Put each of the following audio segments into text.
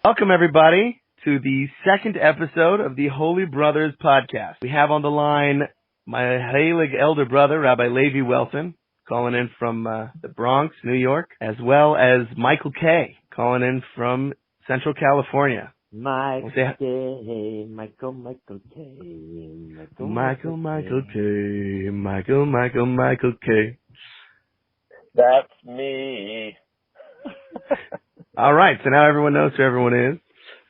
Welcome, everybody, to the second episode of the Holy Brothers podcast. We have on the line my Heilig elder brother, Rabbi Levi Welton, calling in from the Bronx, New York, as well as Michael Kaye, calling in from Central California. Michael Kaye. Michael Kaye. That's me. All right, so now everyone knows who everyone is.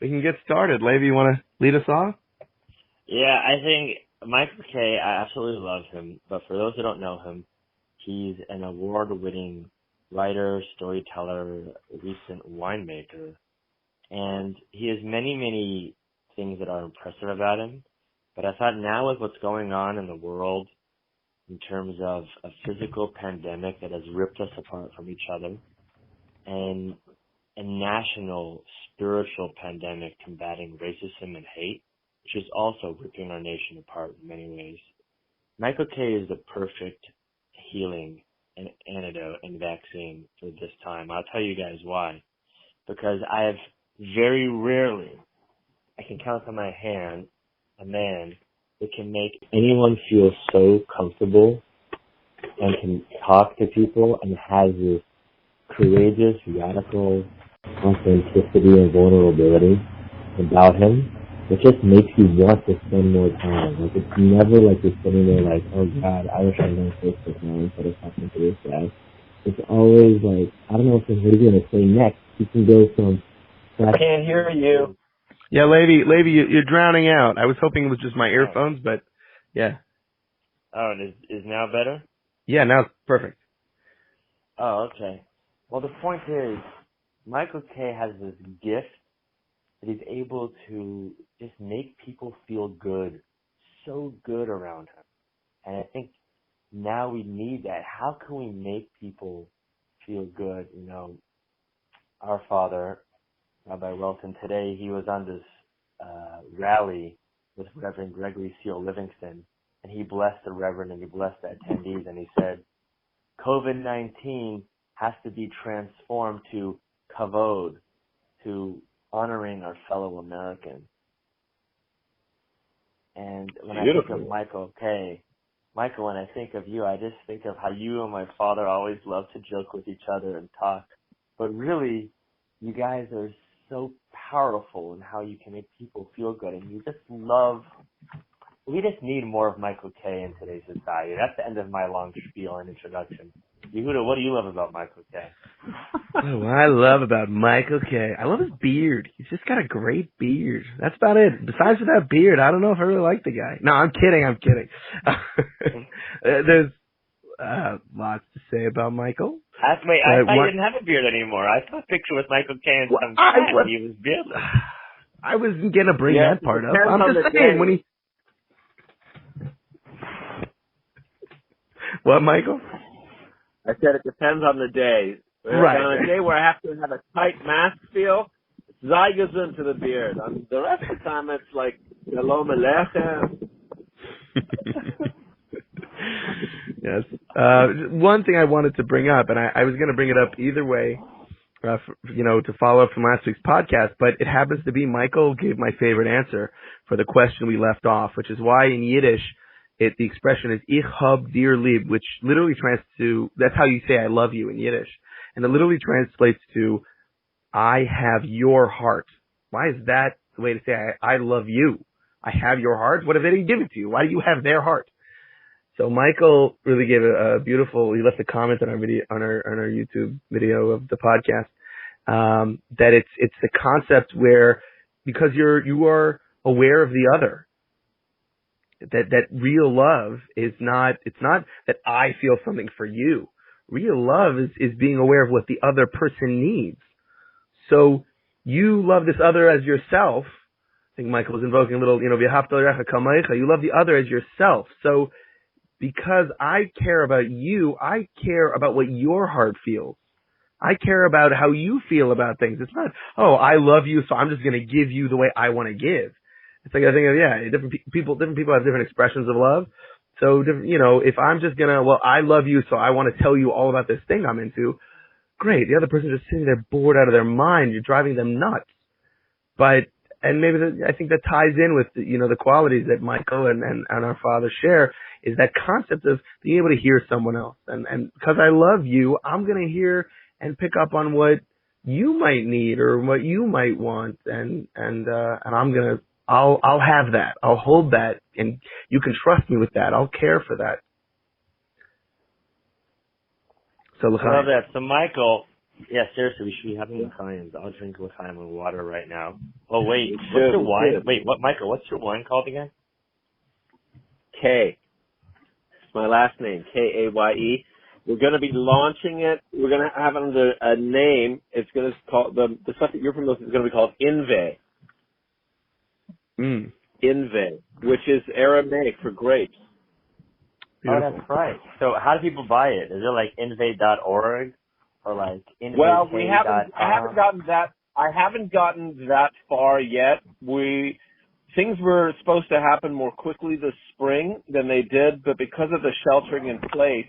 We can get started. Levi, you want to lead us off? Yeah, I think Michael Kaye, I absolutely love him. But for those who don't know him, he's an award-winning writer, storyteller, recent winemaker. And he has many, many things that are impressive about him. But I thought now with what's going on in the world in terms of a physical pandemic that has ripped us apart from each other and a national spiritual pandemic combating racism and hate, which is also ripping our nation apart in many ways. Michael Kaye is the perfect healing and antidote and vaccine for this time. I'll tell you guys why. Because I have very rarely, I can count on my hand, a man that can make anyone feel so comfortable and can talk to people and has this courageous, radical authenticity and vulnerability about him. It just makes you want to spend more time. Like, it's never like you're sitting there like, oh God, I wish I was on Facebook now instead of talking to this guy. It's always like, I don't know what he's going to say next. You can go from... I can't hear you. Yeah, Levi, you're drowning out. I was hoping it was just my earphones, but yeah. Oh, and is now better? Yeah, now it's perfect. Oh, okay. Well, the point is, Michael Kaye has this gift that he's able to just make people feel good, so good around him. And I think now we need that. How can we make people feel good? You know, our father, Rabbi Welton, today he was on this rally with Reverend Gregory Seal Livingston, and he blessed the Reverend and he blessed the attendees, and he said, COVID-19 has to be transformed to kavod, to honoring our fellow Americans. And when I think of Michael Kaye, Michael, when I think of you, I just think of how you and my father always love to joke with each other and talk. But really, you guys are so powerful in how you can make people feel good. And you just love, we just need more of Michael Kaye in today's society. That's the end of my long spiel and introduction. Yehuda, what do you love about Michael Kaye? Oh, what I love about Michael Kaye, I love his beard. He's just got a great beard. That's about it. Besides that beard, I don't know if I really like the guy. No, I'm kidding. There's lots to say about Michael. I thought you didn't have a beard anymore. I saw a picture with Michael Kaye and some cat and he was beardless. I wasn't going to bring that part up. I'm just saying when he... What, Michael? I said it depends on the day. Right. On a day where I have to have a tight mask feel, Zygazin to the beard. The rest of the time it's like, Shalom Aleichem. Yes. One thing I wanted to bring up, and I was going to bring it up either way, to follow up from last week's podcast, but it happens to be Michael gave my favorite answer for the question we left off, which is why in Yiddish, the expression is Ich hab dir lieb, which literally translates to, that's how you say I love you in Yiddish. And it literally translates to I have your heart. Why is that the way to say I love you? I have your heart? What if they didn't give it to you? Why do you have their heart? So Michael really gave a beautiful, he left a comment on our video, on our YouTube video of the podcast, that it's the concept where, because you are aware of the other, that real love is not, it's not that I feel something for you. Real love is being aware of what the other person needs. So you love this other as yourself. I think Michael was invoking a little, you love the other as yourself. So because I care about you, I care about what your heart feels. I care about how you feel about things. It's not, oh, I love you, so I'm just going to give you the way I want to give. It's like I think of, different people have different expressions of love. So, if I'm just going to, I love you, so I want to tell you all about this thing I'm into, great. The other person's just sitting there bored out of their mind. You're driving them nuts. but and maybe I think that ties in with the qualities that Michael and our father share, is that concept of being able to hear someone else, and because I love you, I'm gonna hear and pick up on what you might need or what you might want, and I'll have that, I'll hold that, and you can trust me with that. I'll care for that. So I love that. So Michael, yeah, seriously, we should be having l'chaim. I'll drink l'chaim and water right now. Oh wait, what's your wine? Wait, Michael? What's your wine called again? Kaye. It's my last name, Kaye. We're going to be launching it. We're going to have it under a name. It's going to call the stuff that you're familiar with is going to be called Inve. Inve, which is Aramaic for grapes. Beautiful. Oh, that's right. So how do people buy it? Is it like inve.org or like inve.com? Well, I haven't gotten that far yet. Things were supposed to happen more quickly this spring than they did, but because of the sheltering in place,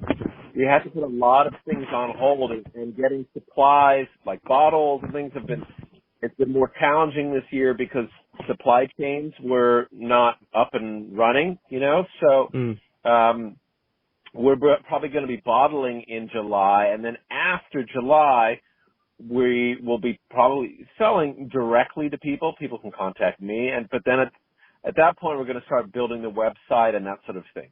we had to put a lot of things on hold, and getting supplies like bottles and things it's been more challenging this year because supply chains were not up and running, so we're probably going to be bottling in July, and then after July, we will be probably selling directly to people. People can contact me, but then at that point, we're going to start building the website and that sort of thing.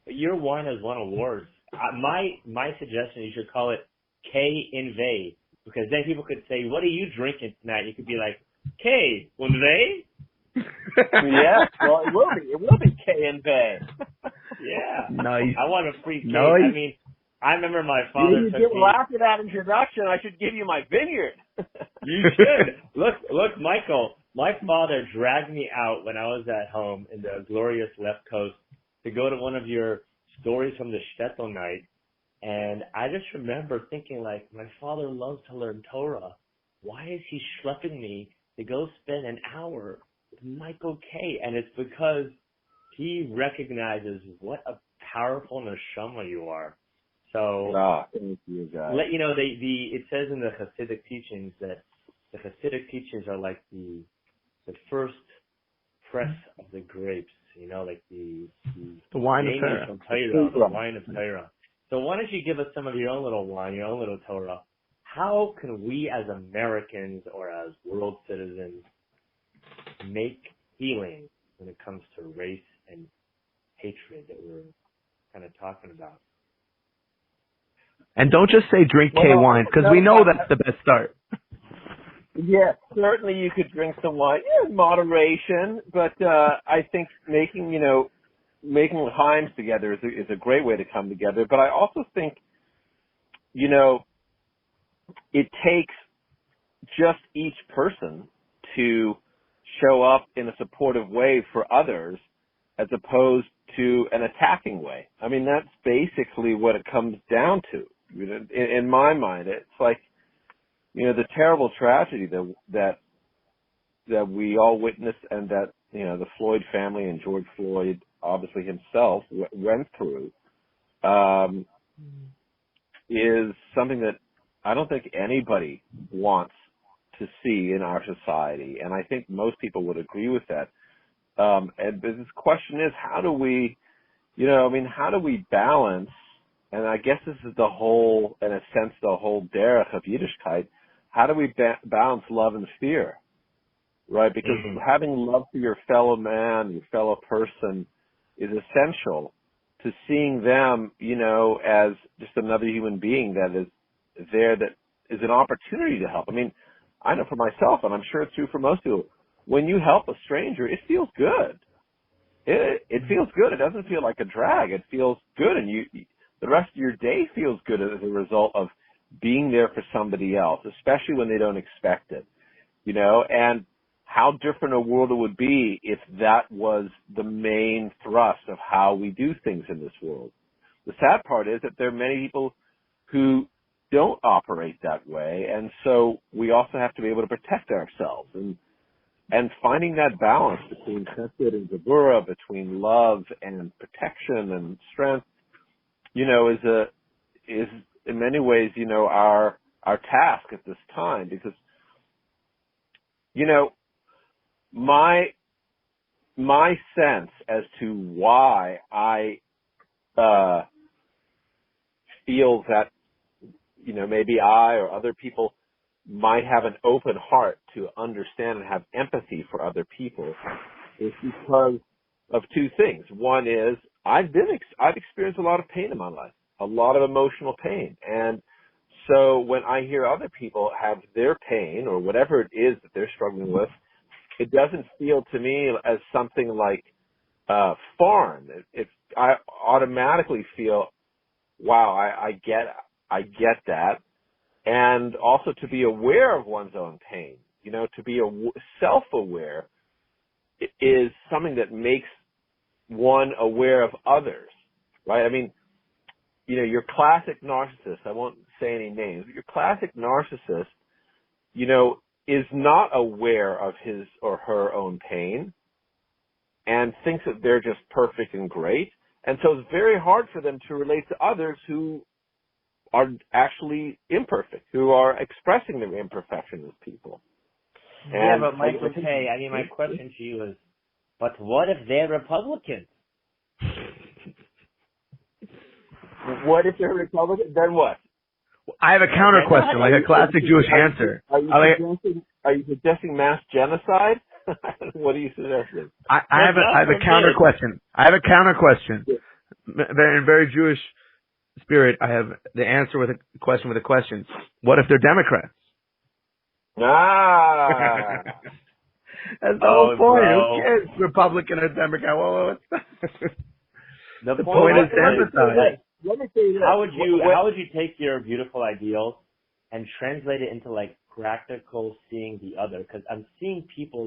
Your wine has won awards. My suggestion, you should call it Kaye Inve, because then people could say, "What are you drinking tonight?" You could be like, Kaye Inve. Yes, well, it will be Kaye Inve. Yeah, nice. I want a free Kaye. Nice. I mean, I remember my father. You give after that introduction, I should give you my vineyard. You should. Look, Michael. My father dragged me out when I was at home in the glorious left coast to go to one of your stories from the shtetl night, and I just remember thinking, like, my father loves to learn Torah. Why is he schlepping me to go spend an hour with Michael Kaye? And it's because he recognizes what a powerful neshama you are. So, thank you, guys. let you know, it says in the Hasidic teachings that the Hasidic teachings are like the first press of the grapes, like the wine of Torah. The wine of Torah. So why don't you give us some of your own little wine, your own little Torah? How can we as Americans or as world citizens make healing when it comes to race and hatred that we're kind of talking about? And don't just say drink Kaye wine, because we know that's the best start. Yes, certainly you could drink some wine in moderation, but I think making l'chaim together is a great way to come together. But I also think, it takes just each person to show up in a supportive way for others as opposed to an attacking way. I mean, that's basically what it comes down to. In my mind, it's like, the terrible tragedy that we all witnessed, and that, the Floyd family and George Floyd, obviously himself, went through, is something that I don't think anybody wants to see in our society. And I think most people would agree with that. And this question is, how do we balance, and I guess this is the whole derech of Yiddishkeit, how do we balance love and fear, right? Because having love for your fellow man, your fellow person, is essential to seeing them, as just another human being that is there, that is an opportunity to help. I mean, I know for myself, and I'm sure it's true for most people, when you help a stranger, it feels good. It feels good. It doesn't feel like a drag. It feels good, and the rest of your day feels good as a result of being there for somebody else, especially when they don't expect it, and how different a world it would be if that was the main thrust of how we do things in this world. The sad part is that there are many people who don't operate that way, and so we also have to be able to protect ourselves, and finding that balance between chesed and gevura, between love and protection and strength, is in many ways, our task at this time, because, my sense as to why I feel that, maybe I or other people might have an open heart to understand and have empathy for other people is because of two things. One is I've experienced a lot of pain in my life, a lot of emotional pain. And so when I hear other people have their pain or whatever it is that they're struggling with, it doesn't feel to me as something like foreign. I automatically feel, wow, I get that. And also to be aware of one's own pain, to be self-aware is something that makes one aware of others, right? I mean, your classic narcissist, I won't say any names, but your classic narcissist, is not aware of his or her own pain and thinks that they're just perfect and great. And so it's very hard for them to relate to others who are actually imperfect, who are expressing their imperfection as people. Yeah, but Michael Kaye, my question to you is, but what if they're Republicans? What if they're Republican? Then what? I have a counter question, like a classic Jewish answer. Are you suggesting mass genocide? What are you suggesting? I have a counter question. In very Jewish spirit, I have the answer with a question with a question. What if they're Democrats? Ah. That's the whole point. Who cares, Republican or Democrat? Well, the point is to empathize. Let me say this. How would you take your beautiful ideals and translate it into like practical seeing the other? Because I'm seeing people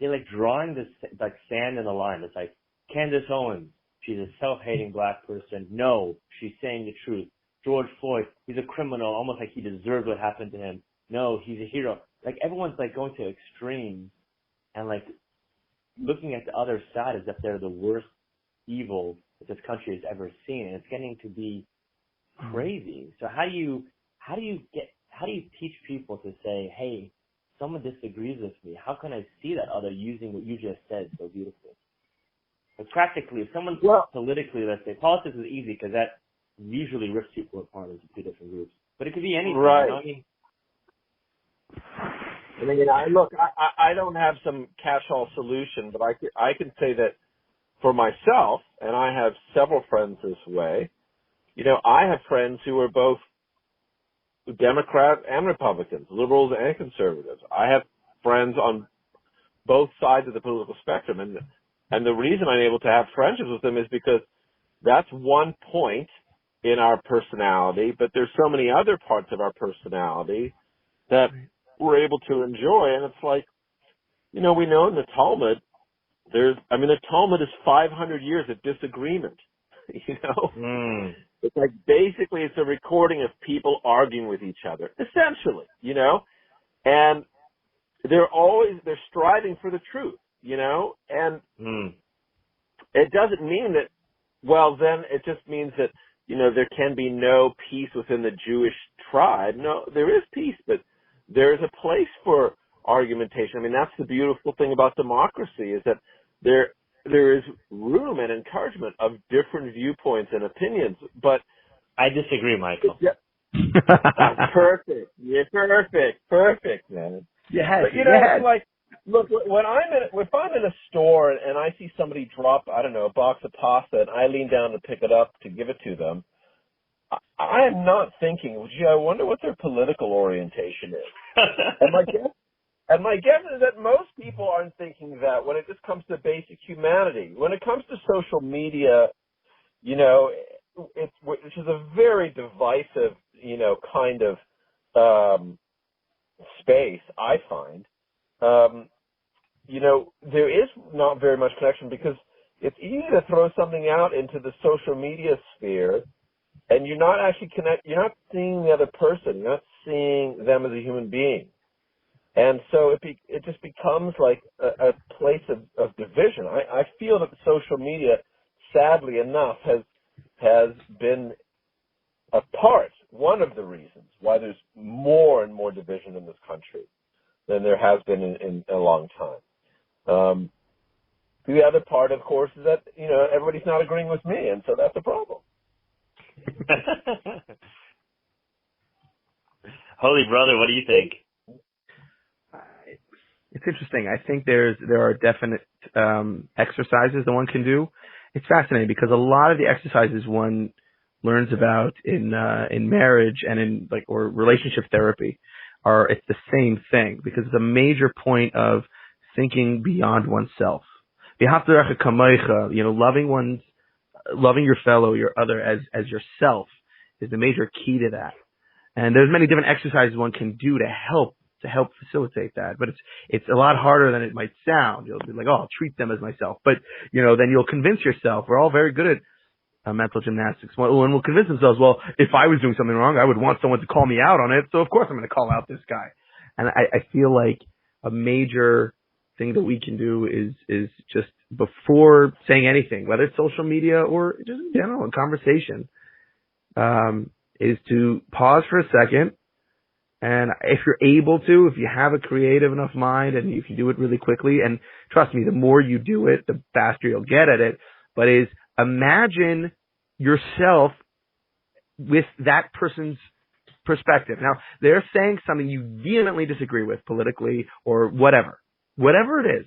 they're drawing this like sand in a line. It's like Candace Owens, she's a self-hating black person. No, she's saying the truth. George Floyd, he's a criminal, almost like he deserved what happened to him. No, he's a hero. Like everyone's going to extremes and looking at the other side as if they're the worst evil that this country has ever seen, and it's getting to be crazy. So how do you teach people to say, hey, someone disagrees with me, how can I see that other using what you just said so beautifully? But practically, if someone politically, let's say, politics is easy because that usually rips people apart into two different groups. But it could be anything. Right. I don't have some catch-all solution, but I can say that for myself, and I have several friends this way, I have friends who are both Democrat and Republicans, liberals and conservatives. I have friends on both sides of the political spectrum, and the reason I'm able to have friendships with them is because that's one point in our personality, but there's so many other parts of our personality that we're able to enjoy. And it's like, we know in the Talmud, the Talmud is 500 years of disagreement, It's like basically it's a recording of people arguing with each other, essentially, and they're striving for the truth, and it doesn't mean that, then it just means that, there can be no peace within the Jewish tribe. No, there is peace, but there's a place for argumentation. That's the beautiful thing about democracy is that there is room and encouragement of different viewpoints and opinions, but I disagree, Michael. That's perfect. You're perfect, man. It's like, look, if I'm in a store and I see somebody drop, a box of pasta, and I lean down to pick it up to give it to them, I am not thinking, gee, I wonder what their political orientation is. And my guess is that most people aren't thinking that when it just comes to basic humanity. When it comes to social media, which is a very divisive, kind of space, I find, there is not very much connection because it's easy to throw something out into the social media sphere and you're not actually you're not seeing the other person, you're not seeing them as a human being. And so it just becomes like a place of division. I feel that social media, sadly enough, has been one of the reasons why there's more and more division in this country than there has been in a long time. The other part, of course, is that, everybody's not agreeing with me, and so that's a problem. Holy brother, what do you think? It's interesting. I think there are definite exercises that one can do. It's fascinating because a lot of the exercises one learns about in marriage and in or relationship therapy it's the same thing, because it's a major point of thinking beyond oneself. Loving your fellow, your other as yourself is the major key to that. And there's many different exercises one can do to help facilitate that. But it's a lot harder than it might sound. You'll be like, oh, I'll treat them as myself. But, then you'll convince yourself. We're all very good at mental gymnastics. And we'll convince themselves, well, if I was doing something wrong, I would want someone to call me out on it. So of course I'm going to call out this guy. And I feel like a major thing that we can do is just before saying anything, whether it's social media or just in general, a conversation, is to pause for a second. And if you're able to, if you have a creative enough mind and you can do it really quickly, and trust me, the more you do it, the faster you'll get at it, but is imagine yourself with that person's perspective. Now, they're saying something you vehemently disagree with politically or whatever it is.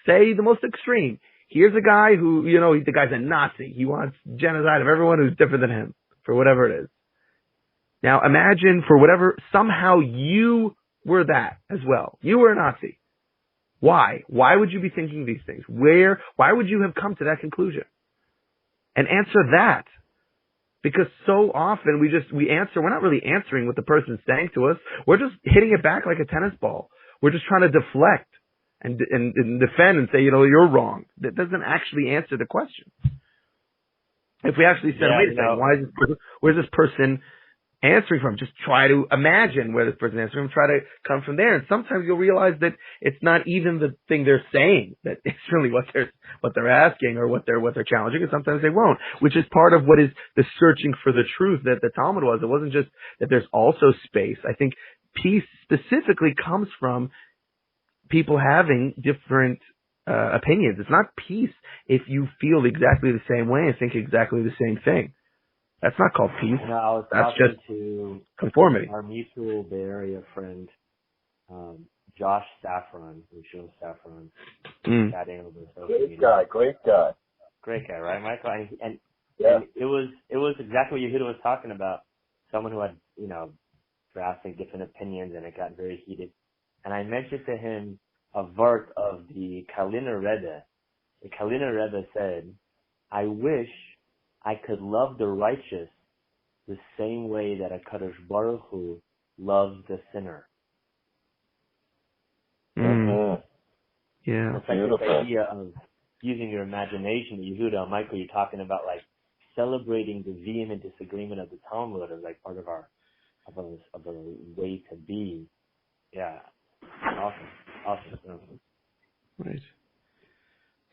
Say the most extreme. Here's a guy who, the guy's a Nazi. He wants genocide of everyone who's different than him, for whatever it is. Now imagine for whatever, somehow you were that as well. You were a Nazi. Why? Why would you be thinking these things? Why would you have come to that conclusion? And answer that. Because so often we answer, we're not really answering what the person's saying to us. We're just hitting it back like a tennis ball. We're just trying to deflect and defend and say, you're wrong. That doesn't actually answer the question. If we actually said, wait a second, where's this person answering from? Just try to imagine where this person is answering from, try to come from there. And sometimes you'll realize that it's not even the thing they're saying, that it's really what they're asking or what they're challenging, and sometimes they won't, which is part of what is the searching for the truth that the Talmud was. It wasn't just that there's also space. I think peace specifically comes from people having different opinions. It's not peace if you feel exactly the same way and think exactly the same thing. That's not called peace. No, I was That's talking just to conformity. our mutual Bay Area friend, Josh Saffron, chatting over social media. Great guy. Great guy, right, Michael? And Yeah. it was exactly what Yehuda was talking about. Someone who had, drastic different opinions, and it got very heated. And I mentioned to him a verse of the Kaliner Rebbe. The Kaliner Rebbe said, "I wish I could love the righteous the same way that a Kadosh Baruch Hu loves the sinner." Mm-hmm. Yeah. It's like this idea of using your imagination. Yehuda and Michael, you're talking about celebrating the vehement disagreement of the Talmud as part of our way to be. Yeah. Awesome. Right.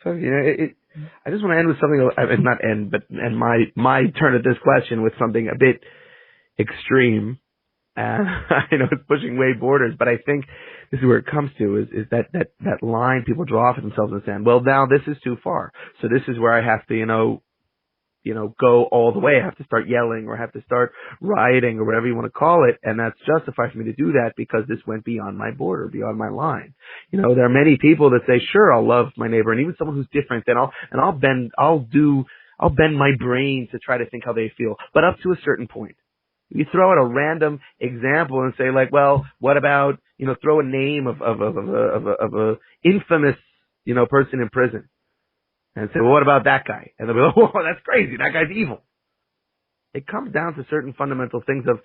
So, I just want to end with something, not end, but end my turn at this question with something a bit extreme. And I know it's pushing way borders, but I think this is where it comes to is that line people draw for themselves and saying, well, now this is too far. So this is where I have to, go all the way. I have to start yelling or have to start rioting or whatever you want to call it. And that's justified for me to do that because this went beyond my border, beyond my line. There are many people that say, sure, I'll love my neighbor and even someone who's different, then I'll bend my brain to try to think how they feel, but up to a certain point. You throw out a random example and say well, what about, throw a name of a infamous, person in prison. And say, well, what about that guy? And they'll be like, oh, that's crazy. That guy's evil. It comes down to certain fundamental things of,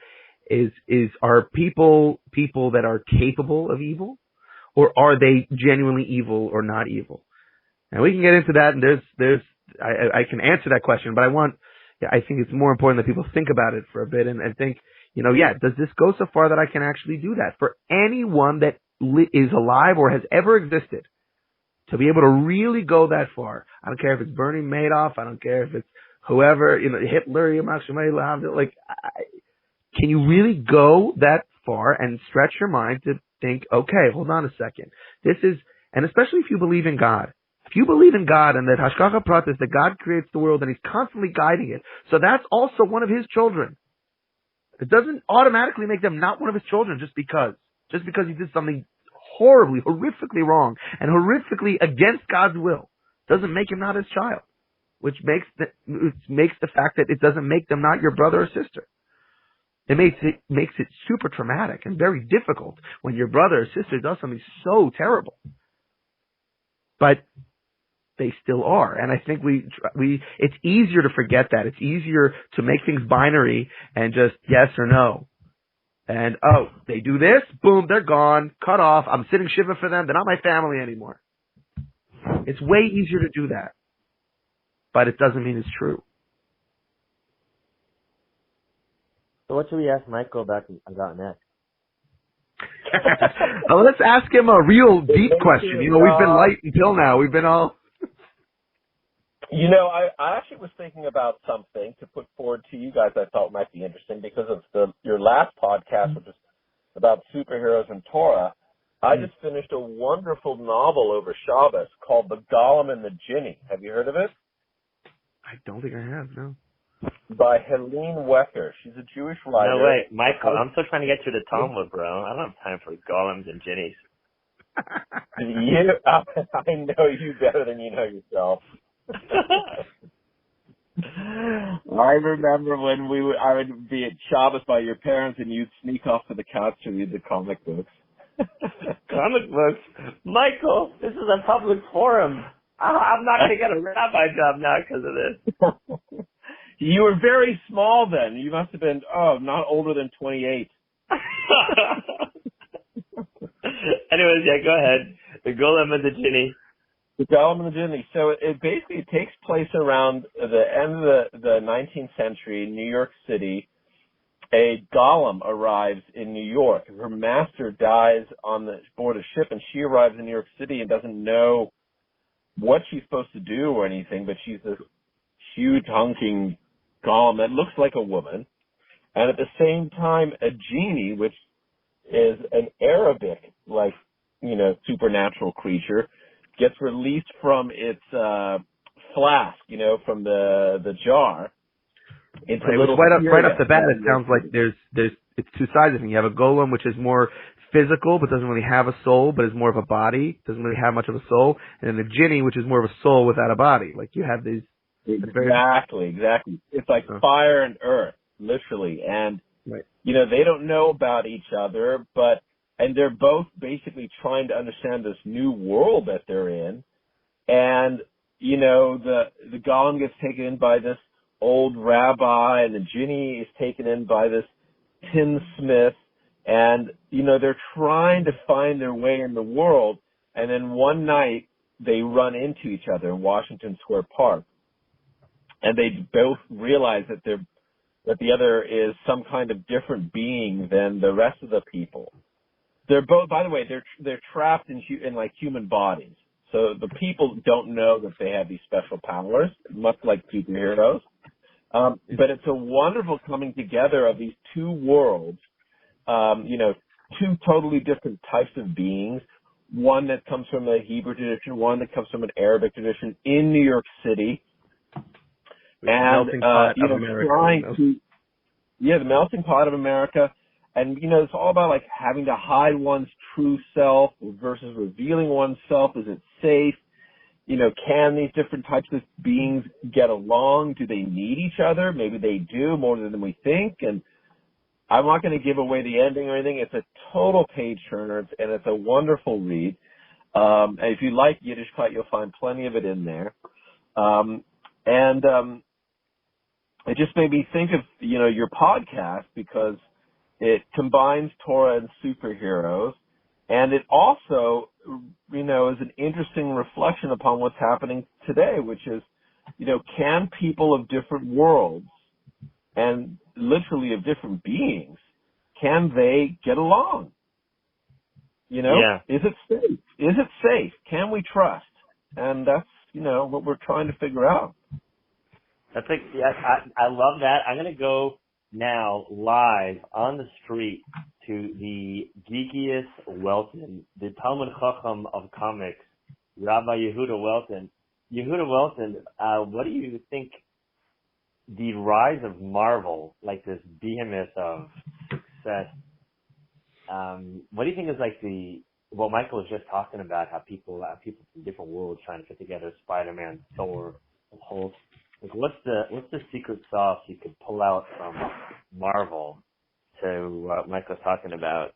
are people that are capable of evil, or are they genuinely evil or not evil? And we can get into that, and I can answer that question, but I think it's more important that people think about it for a bit and think, does this go so far that I can actually do that? For anyone that is alive or has ever existed, to be able to really go that far. I don't care if it's Bernie Madoff. I don't care if it's whoever, Hitler, can you really go that far and stretch your mind to think, okay, hold on a second. This is And especially if you believe in God. If you believe in God and that Hashgacha Pratis, that God creates the world and He's constantly guiding it, so that's also one of His children. It doesn't automatically make them not one of His children just because He did something horribly, horrifically wrong and horrifically against God's will. Doesn't make him not His child, which makes the fact that it doesn't make them not your brother or sister. It makes it super traumatic and very difficult when your brother or sister does something so terrible. But they still are. And I think it's easier to forget that. It's easier to make things binary and just yes or no. And, oh, they do this, boom, they're gone, cut off, I'm sitting shiva for them, they're not my family anymore. It's way easier to do that. But it doesn't mean it's true. So what should we ask Michael about next? Well, let's ask him a real deep question. You know, we've been light until now. We've been all... You know, I actually was thinking about something to put forward to you guys I thought might be interesting because of your last podcast, which is about superheroes and Torah. I just finished a wonderful novel over Shabbos called The Golem and the Jinni. Have you heard of it? I don't think I have, no. By Helene Wecker. She's a Jewish writer. No, wait, Michael, I'm still trying to get you to Talmud, bro. I don't have time for golems and jinnies. I know you better than you know yourself. I remember when I would be at Shabbos by your parents and you'd sneak off to the couch to read the comic books. Comic books? Michael, this is a public forum. I'm not going to get a rabbi job now because of this. You were very small then. You must have been, not older than 28. Anyways, yeah, go ahead. The Golem and the Jinni. The Golem and the Jinni. So it basically takes place around the end of the 19th century in New York City. A golem arrives in New York. Her master dies on the board a ship, and she arrives in New York City and doesn't know what she's supposed to do or anything, but she's this huge hunking golem that looks like a woman. And at the same time, a genie, which is an Arabic, supernatural creature, gets released from its flask, from the jar. It's a little right off the bat, it sounds like it's two sides of it. You have a golem, which is more physical, but doesn't really have a soul, but is more of a body, doesn't really have much of a soul. And then the jinni, which is more of a soul without a body. Like you have these. Exactly. It's like fire and earth, literally. And, right. They don't know about each other, and they're both basically trying to understand this new world that they're in. And, the golem gets taken in by this old rabbi, and the jinni is taken in by this tinsmith. And, they're trying to find their way in the world. And then one night they run into each other in Washington Square Park. And they both realize that the other is some kind of different being than the rest of the people. They're both, by the way, they're trapped in human bodies. So the people don't know that they have these special powers, much like superheroes. But it's a wonderful coming together of these two worlds, two totally different types of beings. One that comes from a Hebrew tradition, one that comes from an Arabic tradition in New York City. And, the melting pot of America. And, it's all about having to hide one's true self versus revealing oneself. Is it safe? Can these different types of beings get along? Do they need each other? Maybe they do more than we think. And I'm not going to give away the ending or anything. It's a total page turner, and it's a wonderful read. And if you like Yiddishkeit, you'll find plenty of it in there. It just made me think of, your podcast because it combines Torah and superheroes. And it also, is an interesting reflection upon what's happening today, which is, can people of different worlds and literally of different beings, can they get along? Yeah. Is it safe? Is it safe? Can we trust? And that's, what we're trying to figure out. I love that. I'm going to go now live on the street to the geekiest Welton, the Talmud Chacham of comics, Rabbi Yehuda Welton. Yehuda Welton, what do you think the rise of Marvel, like this behemoth of success, what do you think is like what Michael was just talking about, how people from different worlds trying to put together Spider-Man, Thor, and Hulk. Like, what's the secret sauce you could pull out from Marvel to what Michael's talking about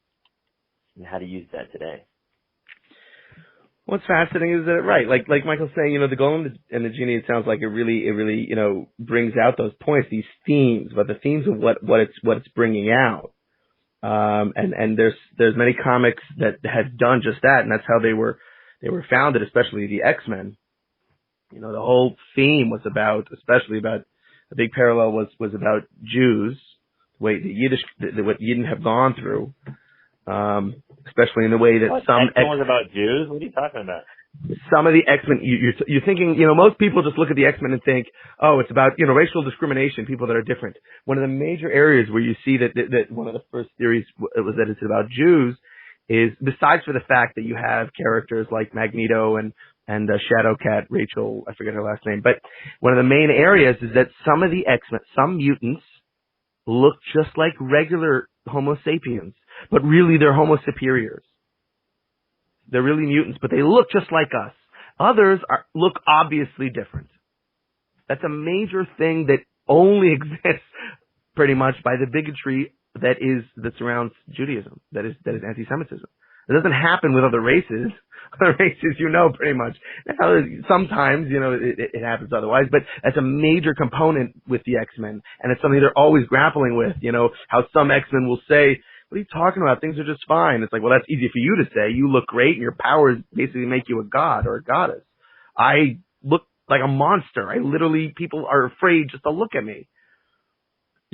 and how to use that today? What's fascinating is that, right, like Michael's saying, the Golem and the Genie, it sounds like it really, brings out those points, these themes, but the themes of what it's bringing out. And there's many comics that have done just that, and that's how they were founded, especially the X-Men. The whole theme was especially about, a big parallel was about Jews, what Yidden have gone through, especially in the way that some X-Men was about Jews? What are you talking about? Some of the X-Men, you're thinking, most people just look at the X-Men and think, oh, it's about, racial discrimination, people that are different. One of the major areas where you see that one of the first theories was that it's about Jews is, besides for the fact that you have characters like Magneto and Shadowcat, Rachel, I forget her last name, but one of the main areas is that some of the X-Men, some mutants, look just like regular Homo sapiens, but really they're Homo superiors. They're really mutants, but they look just like us. Others look obviously different. That's a major thing that only exists pretty much by the bigotry that surrounds Judaism, that is anti-Semitism. It doesn't happen with other races. Other races, pretty much. Now, sometimes, it happens otherwise, but that's a major component with the X-Men, and it's something they're always grappling with, how some X-Men will say, what are you talking about? Things are just fine. It's like, well, that's easy for you to say. You look great, and your powers basically make you a god or a goddess. I look like a monster. People are afraid just to look at me.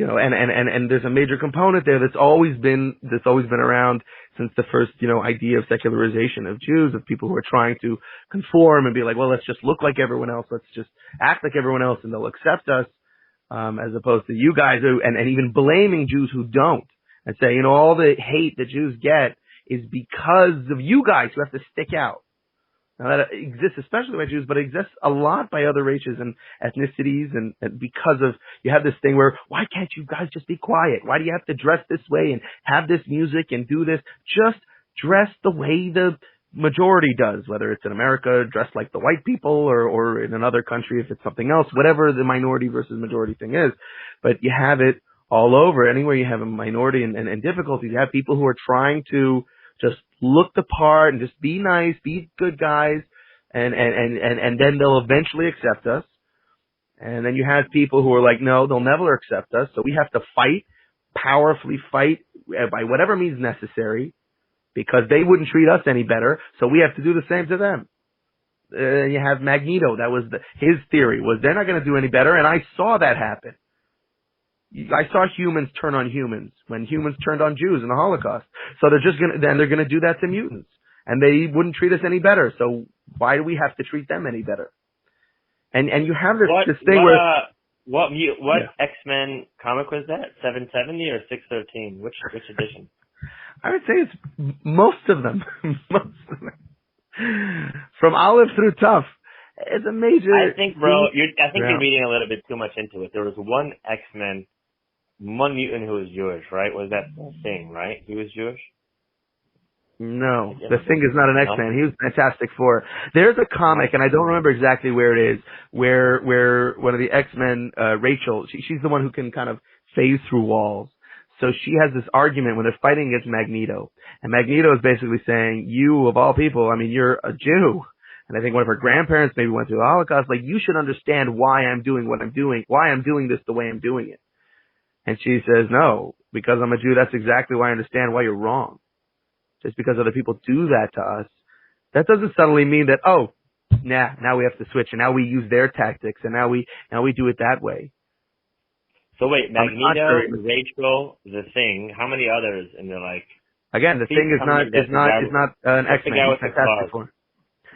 And there's a major component there that's always been around since the first, idea of secularization of Jews, of people who are trying to conform and be like, well, let's just look like everyone else. Let's just act like everyone else and they'll accept us, as opposed to you guys and even blaming Jews who don't. And say, all the hate that Jews get is because of you guys who have to stick out. Now that exists especially by Jews, but it exists a lot by other races and ethnicities, and because of, you have this thing where, why can't you guys just be quiet? Why do you have to dress this way and have this music and do this? Just dress the way the majority does, whether it's in America, dress like the white people, or in another country if it's something else, whatever the minority versus majority thing is. But you have it all over. Anywhere you have a minority and difficulties, you have people who are trying to just look the part and just be nice, be good guys, and then they'll eventually accept us. And then you have people who are like, no, they'll never accept us, so we have to powerfully fight by whatever means necessary, because they wouldn't treat us any better, so we have to do the same to them. You have Magneto, that was his theory, was they're not going to do any better, and I saw that happen. I saw humans turn on humans when humans turned on Jews in the Holocaust. So they're gonna do that to mutants, and they wouldn't treat us any better. So why do we have to treat them any better? And you have this thing what X-Men comic was that? 770 or 613? Which edition? I would say it's most of them. From Olive through Tough. It's a major. I think, bro, you're reading a little bit too much into it. There was one X-Men, one mutant who was Jewish, right? Was that Thing, right? He was Jewish? No, the Thing is not an X-Men. He was Fantastic Four. There's a comic, and I don't remember exactly where it is, where one of the X-Men, Rachel, she's the one who can kind of phase through walls. So she has this argument when they're fighting against Magneto. And Magneto is basically saying, you, of all people, you're a Jew. And I think one of her grandparents maybe went through the Holocaust. Like, you should understand why I'm doing what I'm doing, why I'm doing this the way I'm doing it. And she says, no, because I'm a Jew, that's exactly why I understand why you're wrong. Just because other people do that to us, that doesn't suddenly mean that, now we have to switch, and now we use their tactics, and now we do it that way. So wait, Magneto, Rachel, the Thing, how many others? And they're like, again, the Thing is not an X-Men. He's Fantastic Four.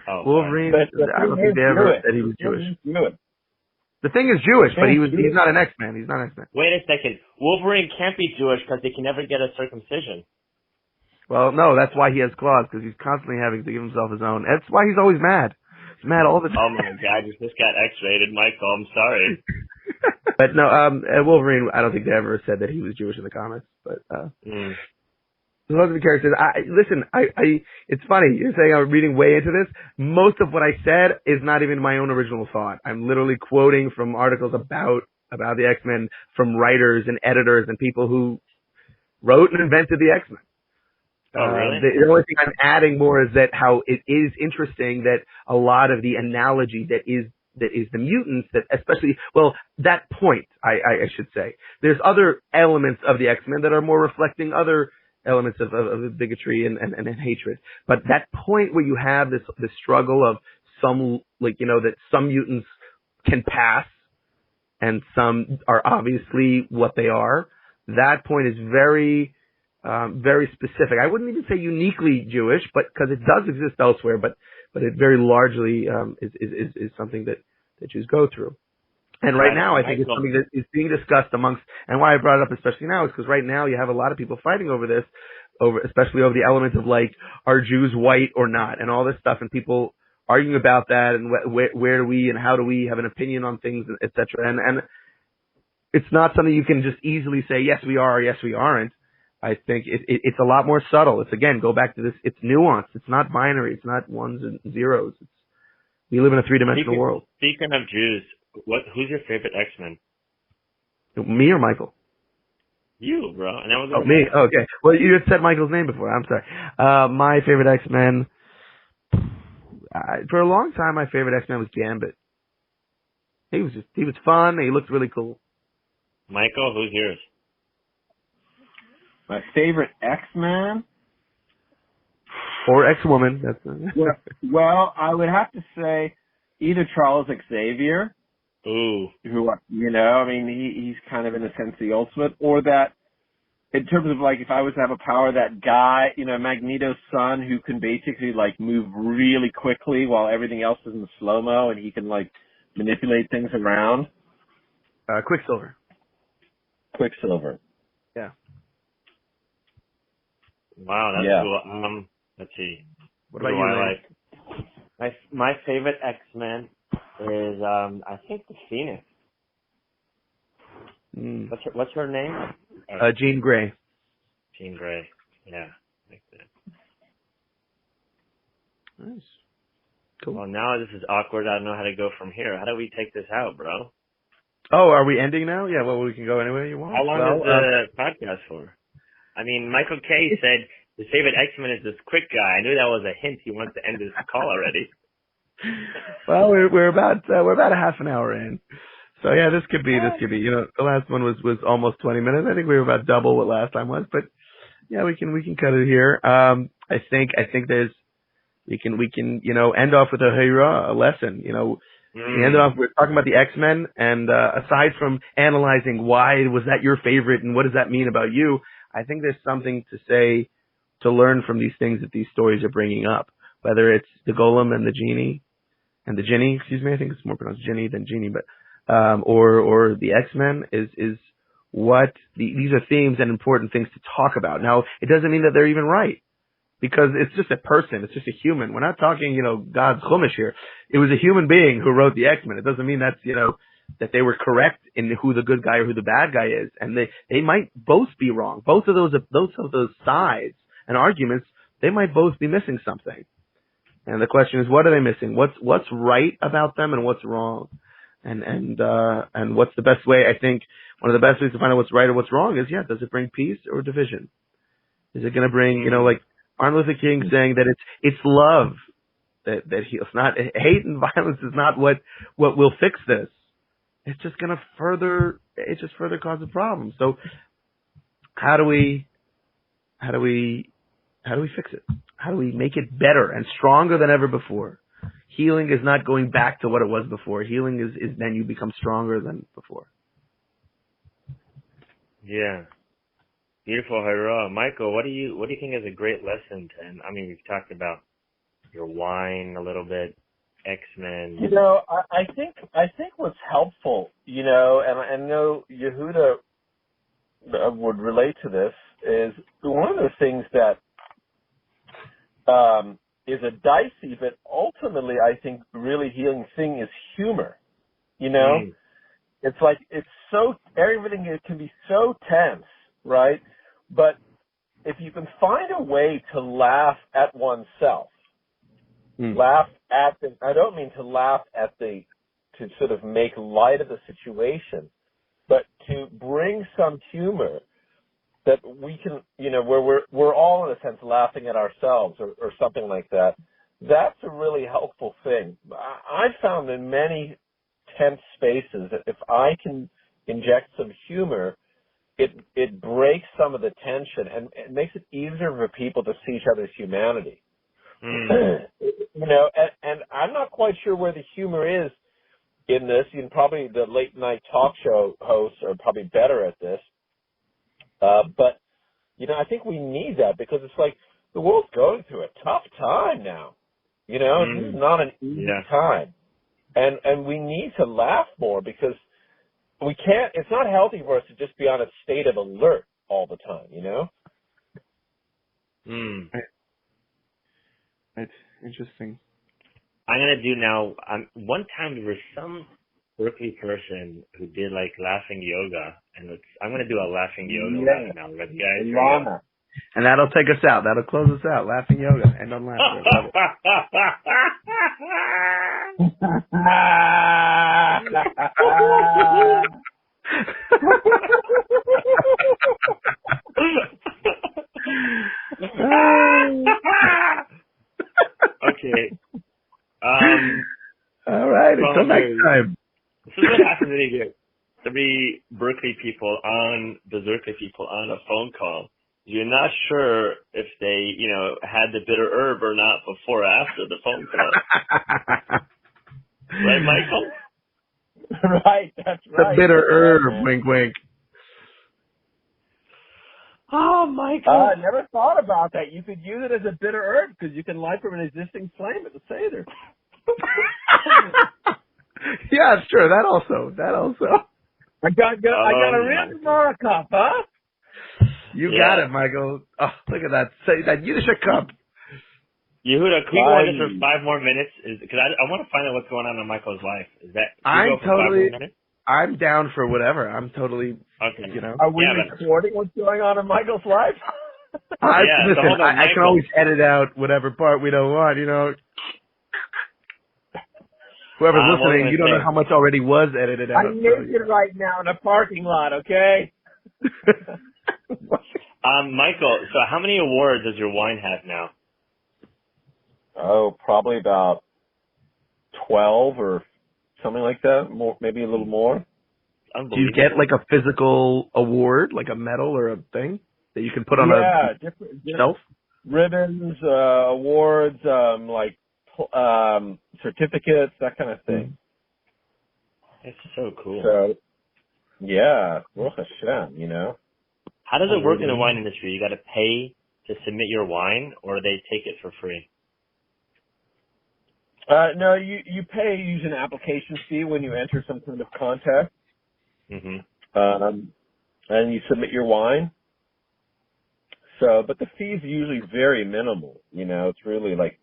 Oh, Wolverine, I don't think they ever said he was Jewish. The Thing is Jewish, but he's not an X-Men. He's not an X-Men. Wait a second. Wolverine can't be Jewish because they can never get a circumcision. Well, no, that's why he has claws, because he's constantly having to give himself his own. That's why he's always mad. He's mad all the time. Oh my God, you just got X-rated, Michael. I'm sorry. But no, Wolverine, I don't think they ever said that he was Jewish in the comics. But those are the characters. Listen, it's funny. You're saying I'm reading way into this. Most of what I said is not even my own original thought. I'm literally quoting from articles about the X-Men from writers and editors and people who wrote and invented the X-Men. Oh, really? The only thing I'm adding more is that how it is interesting that a lot of the analogy that is the mutants, that especially, well, that point, I should say. There's other elements of the X-Men that are more reflecting other elements of bigotry and hatred. But that point where you have this struggle of some, like, you know, that some mutants can pass and some are obviously what they are, that point is very specific. I wouldn't even say uniquely Jewish, but because it does exist elsewhere, but it very largely is something that Jews go through. And right now, I think it's something that is being discussed amongst, and why I brought it up especially now is because right now you have a lot of people fighting over this, especially over the element of, like, are Jews white or not, and all this stuff, and people arguing about that, and where do we and how do we have an opinion on things, etc. And it's not something you can just easily say, yes, we are, or yes, we aren't. I think it's a lot more subtle. It's, again, go back to this, it's nuanced. It's not binary. It's not ones and zeros. We live in a three-dimensional world. Speaking of Jews, who's your favorite X-Men? Me or Michael? You, bro. And that was me. Oh, okay. Well, you had said Michael's name before. I'm sorry. My favorite X-Men, for a long time, my favorite X-Men was Gambit. He was fun. He looked really cool. Michael, who's yours? My favorite X-Man? Or X-Woman. Well, I would have to say either Charles Xavier, who, you know, I mean, he's kind of in a sense the ultimate, or that, in terms of, like, if I was to have a power, that guy, you know, Magneto's son, who can basically, like, move really quickly while everything else is in slow-mo, and he can, like, manipulate things around. Quicksilver. Yeah. Wow, that's cool. Let's see. What about you, I like? My favorite X-Men is, I think, the Phoenix. What's her name? Jean Grey. Jean Grey. Yeah, like that. Nice. Cool. Well, now this is awkward. I don't know how to go from here. How do we take this out, bro? Oh, are we ending now? Yeah, well, we can go anywhere you want. How long is the podcast for? I mean, Michael Kaye said his favorite X-Men is this quick guy. I knew that was a hint. He wants to end this call already. Well, we're about a half an hour in. So yeah, this could be. You know, the last one was almost 20 minutes. I think we were about double what last time was, but yeah, we can cut it here. I think we can you know, end off with a lesson. You know, we end off. We're talking about the X-Men, and aside from analyzing why was that your favorite and what does that mean about you, I think there's something to say, to learn from these things that these stories are bringing up. Whether it's the Golem and the Ginny, excuse me, I think it's more pronounced Ginny than Genie, but or the X-Men is what these are themes and important things to talk about. Now, it doesn't mean that they're even right, because it's just a person, it's just a human. We're not talking, you know, God's Chumash here. It was a human being who wrote the X-Men. It doesn't mean that's, you know, that they were correct in who the good guy or who the bad guy is, and they might both be wrong. Both of those sides and arguments, they might both be missing something. And the question is, what are they missing? What's right about them and what's wrong? And what's the best way? I think one of the best ways to find out what's right or what's wrong is, does it bring peace or division? Is it going to bring, you know, like Martin Luther King saying that it's love that heals, not hate and violence is not what will fix this. It's just going to further cause a problem. So how do we fix it? How do we make it better and stronger than ever before? Healing is not going back to what it was before. Healing is then you become stronger than before. Yeah. Beautiful, Hira. Michael, what do you think is a great lesson to end? I mean, we've talked about your wine a little bit, X-Men. You know, I think what's helpful, you know, and I know Yehuda would relate to this, is one of the things that is a dicey, but ultimately I think really healing thing is humor. You know, it's like everything it can be so tense, right? But if you can find a way to laugh at oneself, I don't mean to laugh at to sort of make light of the situation, but to bring some humor that we can, where we're all in a sense laughing at ourselves or something like that. That's a really helpful thing. I found in many tense spaces that if I can inject some humor, it breaks some of the tension and it makes it easier for people to see each other's humanity. And I'm not quite sure where the humor is in this. Probably the late night talk show hosts are probably better at this. But I think we need that because it's like the world's going through a tough time now. This is not an easy time. And we need to laugh more because it's not healthy for us to just be on a state of alert all the time, Right. Interesting. I'm going to do now, one time there was some Berkeley person who did like laughing yoga, and I'm going to do a laughing yoga right now. Ready, guys? Lana. And that'll take us out. That'll close us out. Laughing yoga. End on laughter. Love it. Okay. All right. Until next time. This is what happens when you get 3 Berkeley people on a phone call. You're not sure if they, had the bitter herb or not before or after the phone call. Right, Michael? Right, that's right. The bitter herb, right, wink, wink. Oh, Michael. I never thought about that. You could use it as a bitter herb because you can light from an existing flame at the Seder. Yeah, it's true. That also. I got a real Gemara cup, huh? You got it, Michael. Oh, look at that. Say that Yiddish cup. Yehuda, can we go on this for 5 more minutes? Because I want to find out what's going on in Michael's life. I'm down for whatever. I'm totally, okay. Are we recording what's going on in Michael's life? Listen, I can always edit out whatever part we don't want, Whoever's listening, you don't know how much already was edited out. I'm naked right now in a parking lot, okay? Michael, so how many awards does your wine have now? Oh, probably about 12 or something like that. More, maybe a little more. Do you get like a physical award, like a medal or a thing that you can put on a different shelf? Ribbons, awards, like certificates, that kind of thing. It's so cool. So, yeah, Baruch Hashem, How does it work in the wine industry? You got to pay to submit your wine, or they take it for free? No, you pay use an application fee when you enter some kind of contest. And you submit your wine. So, but the fees are usually very minimal. It's really like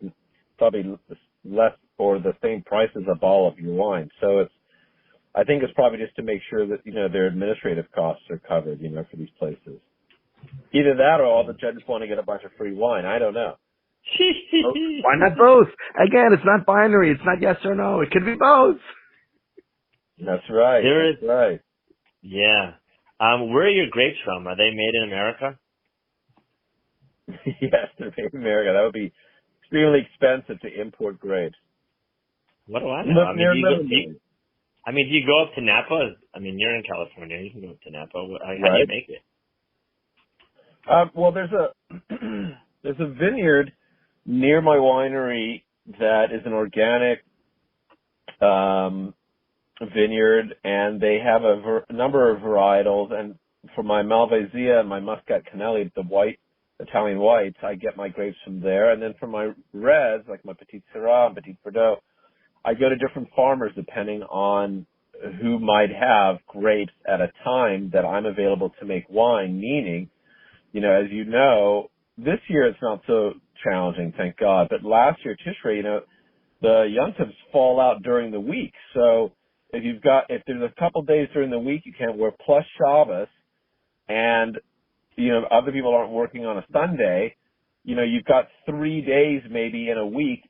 probably less or the same price as a bottle of your wine. So I think it's probably just to make sure that, their administrative costs are covered, for these places. Either that or all the judges want to get a bunch of free wine. I don't know. Why not both? Again, it's not binary. It's not yes or no. It could be both. That's right. That's right. Yeah. Where are your grapes from? Are they made in America? Yes, they're made in America. That would be extremely expensive to import grapes. What do I know? Do you go up to Napa? You're in California. You can go up to Napa. How do you make it? Well, there's a vineyard near my winery that is an organic vineyard, and they have a number of varietals. And for my Malvasia and my Muscat Canelli, the white Italian whites, I get my grapes from there. And then for my reds, like my Petit Syrah and Petit Verdot, I go to different farmers depending on who might have grapes at a time that I'm available to make wine, meaning, as you know, this year it's not so challenging, thank God. But last year, Tishrei, you know, the Yom Tovs fall out during the week. So if there's a couple days during the week you can't work, plus Shabbos, and, you know, other people aren't working on a Sunday, you know, you've got 3 days maybe in a week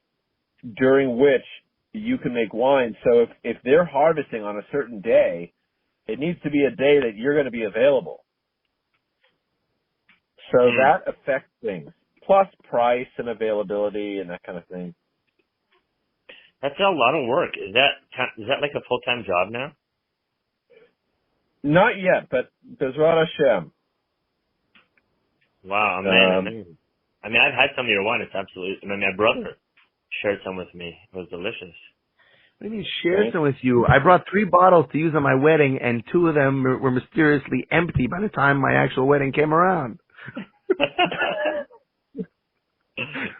during which you can make wine. So if they're harvesting on a certain day, it needs to be a day that you're going to be available. So that affects things. Plus price and availability and that kind of thing. That's a lot of work. Is that like a full-time job now? Not yet, but Bezrat Hashem. Wow, man. I mean, I've had some of your wine. It's absolutely, I mean, my brother shared some with me. It was delicious. What do you mean shared some with you? I brought 3 bottles to use on my wedding, and 2 of them were mysteriously empty by the time my actual wedding came around.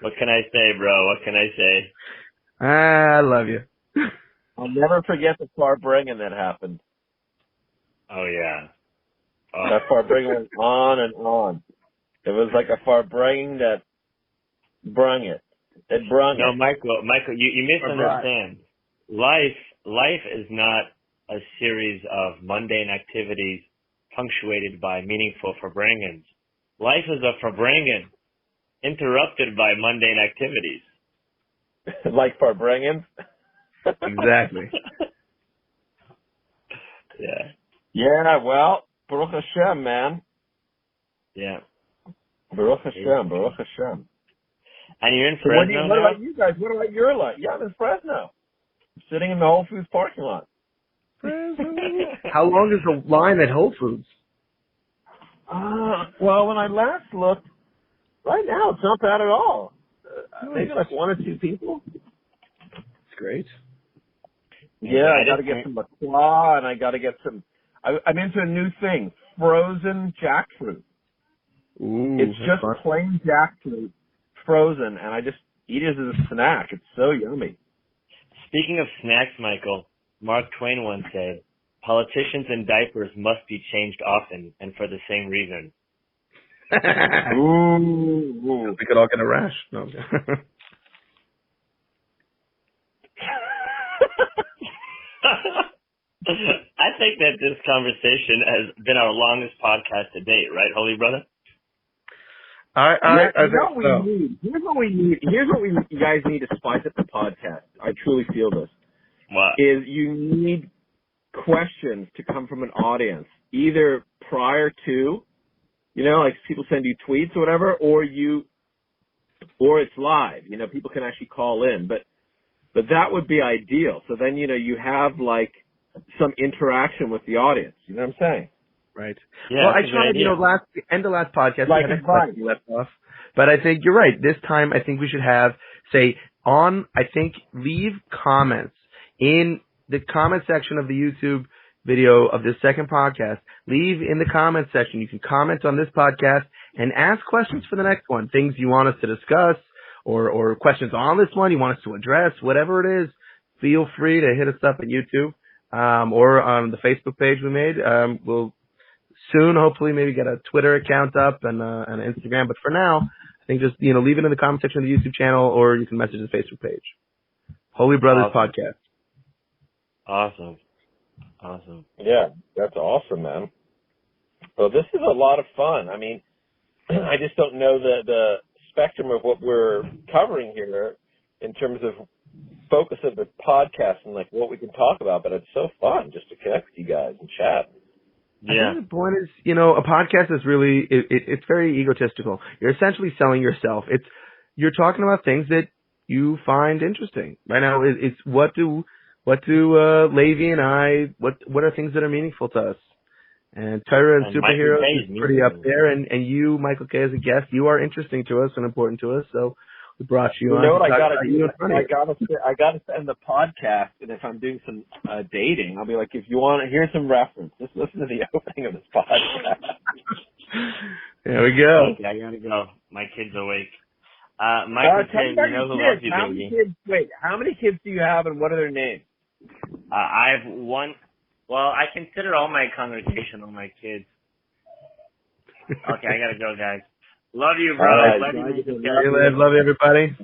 What can I say, bro? What can I say? I love you. I'll never forget the farbrengen that happened. Oh, yeah. Oh. That farbrengen went on and on. It was like a farbrengen that brung it. It brung it. No, Michael, you misunderstand. Life is not a series of mundane activities punctuated by meaningful farbrengens. Life is a farbrengen interrupted by mundane activities. Like farbrengens? Exactly. Yeah. Yeah, well, Baruch Hashem, man. Yeah. Baruch Hashem, Baruch Hashem. And you're in So Fresno what now? about you guys? What about your life? Yeah, I'm in Fresno. I'm sitting in the Whole Foods parking lot. How long is the line at Whole Foods? Well, when I last looked, right now it's not bad at all. Maybe like 1 or 2 people. That's great. Yeah, I got to get some LaCroix, and I got to get some. I'm into a new thing: frozen jackfruit. Ooh, it's just fun. Plain jackfruit, frozen, and I just eat it as a snack. It's so yummy. Speaking of snacks, Michael, Mark Twain once said, "Politicians in diapers must be changed often, and for the same reason." Ooh. We could all get a rash. No. I think that this conversation has been our longest podcast to date, right, Holy Brother? Here's what we need. Here's what you guys need to spice up the podcast. I truly feel this. What? Is you need questions to come from an audience, either prior to, you know, like people send you tweets or whatever, or it's live. You know, people can actually call in, but that would be ideal. So then, you know, you have like some interaction with the audience. You know what I'm saying? Right. Yeah, well, I tried, you know, end of last podcast, like we had a question left off. But I think you're right. This time, I think we should have, leave comments in the comment section of the YouTube video of this second podcast. Leave in the comment section. You can comment on this podcast and ask questions for the next one. Things you want us to discuss or questions on this one you want us to address, whatever it is. Feel free to hit us up at YouTube or on the Facebook page we made. We'll soon, hopefully, maybe get a Twitter account up and an Instagram. But for now, I think just, you know, leave it in the comment section of the YouTube channel, or you can message the Facebook page. Holy Brothers Podcast. Awesome. Yeah, that's awesome, man. Well, this is a lot of fun. I mean, I just don't know the spectrum of what we're covering here in terms of focus of the podcast and like what we can talk about, but it's so fun just to connect with you guys and chat. Yeah. I think the point is, you know, a podcast is really, it's very egotistical. You're essentially selling yourself. You're talking about things that you find interesting. Right now, it's what do Levi and I, what are things that are meaningful to us? And Torah and superheroes is pretty up there. And you, Michael Kaye, as a guest, you are interesting to us and important to us. So we brought you on. You know what I gotta do? I gotta send the podcast, and if I'm doing some dating, I'll be like, if you want to hear some reference, just listen to the opening of this podcast. There we go. Okay, I gotta go. My kid's awake. Michael Kaye, you know who loves you, baby. How many kids do you have, and what are their names? I have one. Well, I consider all my congregation all my kids. Okay, I gotta go, guys. Love you, All bro. right. Glad you made the Hey, Liv. Love you, everybody.